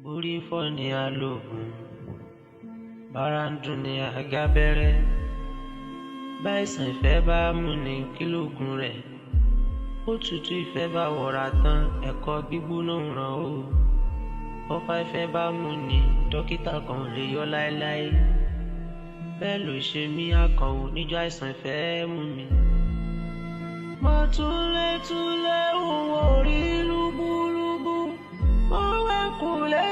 Borí fọ́ ni alóògùn, bára ń dùn ní àgábẹ́rẹ́. Báìsàn ìfẹ́ bá mú ni kí lóògùn rẹ̀? Òtútù ìfẹ́ bá wọra tán, ẹ̀kọ́ gbígbóná ń ràn ó. Ọ̀fà ìfẹ́ bá mú ni dókítà kan ò lè yọ láéláé. Bẹ́ẹ̀ ló ṣe mí àkànwò níjọ́ àìsàn ìfẹ́ mú mi. Mo túlé òun ò rí lúbúlúbú, mo wẹ́kùnlé